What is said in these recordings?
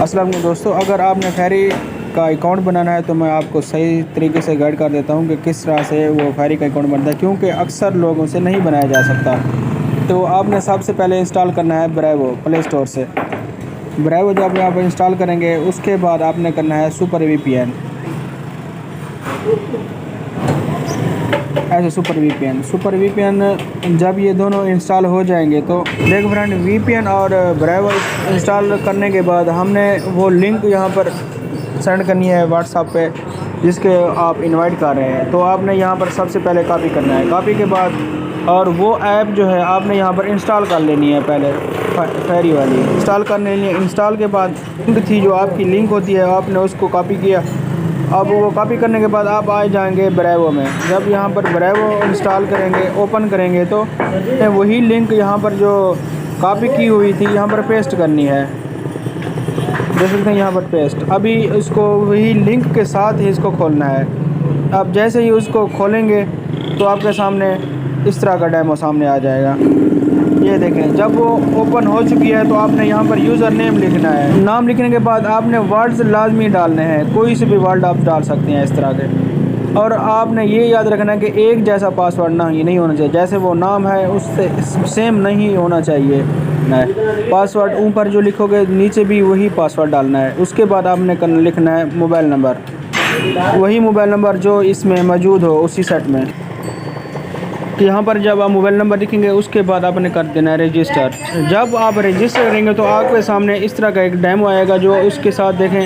अस्सलाम वालेकुम दोस्तों, अगर आपने फेरी का अकाउंट बनाना है तो मैं आपको सही तरीके से गाइड कर देता हूं कि किस तरह से वो फेरी का अकाउंट बनता है, क्योंकि अक्सर लोगों से नहीं बनाया जा सकता। तो आपने सबसे पहले इंस्टॉल करना है ब्रेवो प्ले स्टोर से। ब्रेवो जब आप इंस्टॉल करेंगे उसके बाद आपने करना है सुपर वीपीएन। ऐसे सुपर वीपीएन जब ये दोनों इंस्टॉल हो जाएंगे तो देखो फ्रेंड, वीपीएन और ब्रेवो इंस्टॉल करने के बाद हमने वो लिंक यहाँ पर सेंड करनी है व्हाट्सएप पे जिसके आप इनवाइट कर रहे हैं। तो आपने यहाँ पर सबसे पहले कॉपी करना है। कॉपी के बाद और वो ऐप जो है आपने यहाँ पर इंस्टॉल कर लेनी है। पहले फेरी वाली इंस्टॉल कर लेनी है। इंस्टॉल के बाद लिंक थी जो आपकी लिंक होती है, आपने उसको कॉपी किया। अब वो कॉपी करने के बाद आप आ जाएंगे ब्रेवो में। जब यहाँ पर ब्रेवो इंस्टॉल करेंगे, ओपन करेंगे तो वही लिंक यहाँ पर जो कॉपी की हुई थी यहाँ पर पेस्ट करनी है। देख सकते हैं यहाँ पर पेस्ट। अभी इसको वही लिंक के साथ ही इसको खोलना है। अब जैसे ही उसको खोलेंगे तो आपके सामने इस तरह का डेमो सामने आ जाएगा। ये देखें, जब वो ओपन हो चुकी है तो आपने यहाँ पर यूज़र नेम लिखना है। नाम लिखने के बाद आपने वर्ड्स लाजमी डालने हैं, कोई से भी वर्ड आप डाल सकते हैं इस तरह के। और आपने ये याद रखना है कि एक जैसा पासवर्ड नहीं होना चाहिए। जैसे वो नाम है उससे सेम नहीं होना चाहिए। पासवर्ड ऊपर जो लिखोगे नीचे भी वही पासवर्ड डालना है। उसके बाद आपने लिखना है मोबाइल नंबर, वही मोबाइल नंबर जो इसमें मौजूद हो उसी सेट में। यहाँ पर जब आप मोबाइल नंबर लिखेंगे उसके बाद आपने कर देना है रजिस्टर। जब आप रजिस्टर करेंगे तो आपके सामने इस तरह का एक डेमो आएगा जो उसके साथ देखें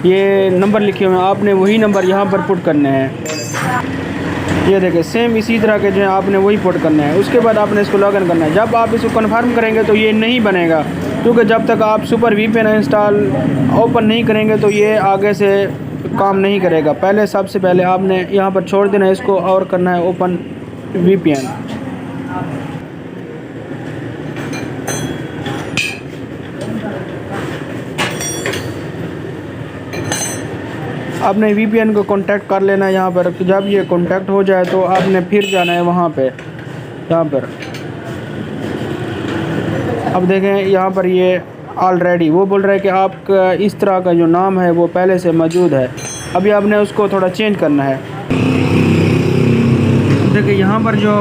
ये नंबर लिखे हुए हैं। आपने वही नंबर यहाँ पर पुट करने हैं। ये देखें सेम इसी तरह के जो है आपने वही पुट करना है। उसके बाद आपने इसको लॉगिन करना है। जब आप इसको कन्फर्म करेंगे तो ये नहीं बनेगा, क्योंकि जब तक आप सुपर वीपीएन इंस्टॉल ओपन नहीं करेंगे तो ये आगे से काम नहीं करेगा। पहले सबसे पहले आपने यहाँ पर छोड़ देना है इसको और करना है ओपन वीपीएन। आपने वीपीएन को कांटेक्ट कर लेना है यहाँ पर। जब ये कांटेक्ट हो जाए तो आपने फिर जाना है वहाँ पे, यहाँ पर। अब देखें यहाँ पर ये ऑलरेडी वो बोल रहा है कि आपका इस तरह का जो नाम है वो पहले से मौजूद है। अभी आपने उसको थोड़ा चेंज करना है। देखिए यहाँ पर जो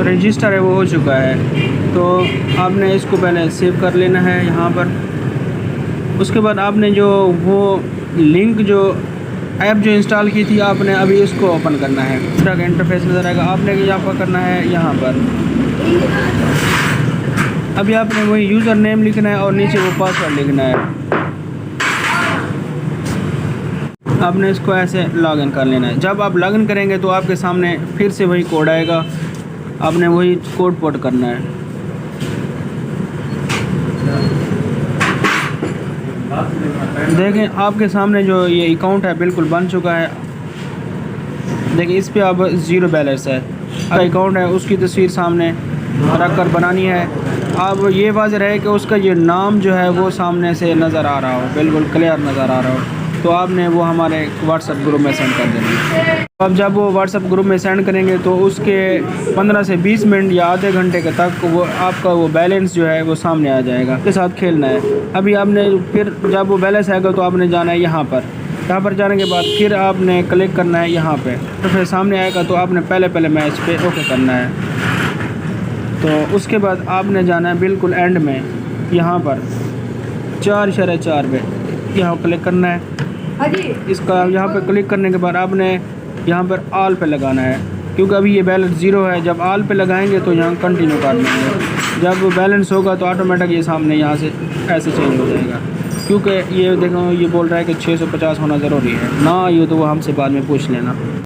रजिस्टर है वो हो चुका है, तो आपने इसको पहले सेव कर लेना है यहाँ पर। उसके बाद आपने जो वो लिंक जो ऐप जो इंस्टॉल की थी आपने अभी इसको ओपन करना है। इस तरह का इंटरफेस नज़र आएगा। आपने यहाँ पर करना है यहाँ पर। अभी आपने वही यूज़र नेम लिखना है और नीचे वो पासवर्ड लिखना है। आपने इसको ऐसे लॉगिन कर लेना है। जब आप लॉगिन करेंगे तो आपके सामने फिर से वही कोड आएगा। आपने वही कोड पुट करना है। देखें आपके सामने जो ये अकाउंट है बिल्कुल बन चुका है। देखिए इस पे अब 0 बैलेंस है। अकाउंट है उसकी तस्वीर सामने रख कर बनानी है। अब ये वाज़ेह रहे कि उसका ये नाम जो है वो सामने से नज़र आ रहा हो, बिल्कुल क्लियर नज़र आ रहा हो। तो आपने वो हमारे व्हाट्सएप ग्रुप में सेंड कर देना है। अब जब वो व्हाट्सएप ग्रुप में सेंड करेंगे तो उसके 15 से 20 मिनट या आधे घंटे के तक वो आपका वो बैलेंस जो है वो सामने आ जाएगा। उसके साथ खेलना है। अभी आपने फिर जब वो बैलेंस आएगा तो आपने जाना है यहाँ पर। यहाँ पर जाने के बाद फिर आपने क्लिक करना है यहाँ पे। तो फिर सामने आएगा तो आपने पहले मैच पे ओके करना है। तो उसके बाद आपने जाना है बिल्कुल एंड में, यहाँ पर 4/4 पे यहाँ क्लिक करना है। इसका यहाँ पर क्लिक करने के बाद आपने यहाँ पर ऑल पे लगाना है, क्योंकि अभी ये बैलेंस 0 है। जब ऑल पे लगाएंगे तो यहाँ कंटिन्यू कर देंगे। जब बैलेंस होगा तो ऑटोमेटिक ये सामने यहाँ से ऐसे चेंज हो जाएगा, क्योंकि ये देखो ये बोल रहा है कि 650 होना ज़रूरी है ना। ये तो वो हमसे बाद में पूछ लेना।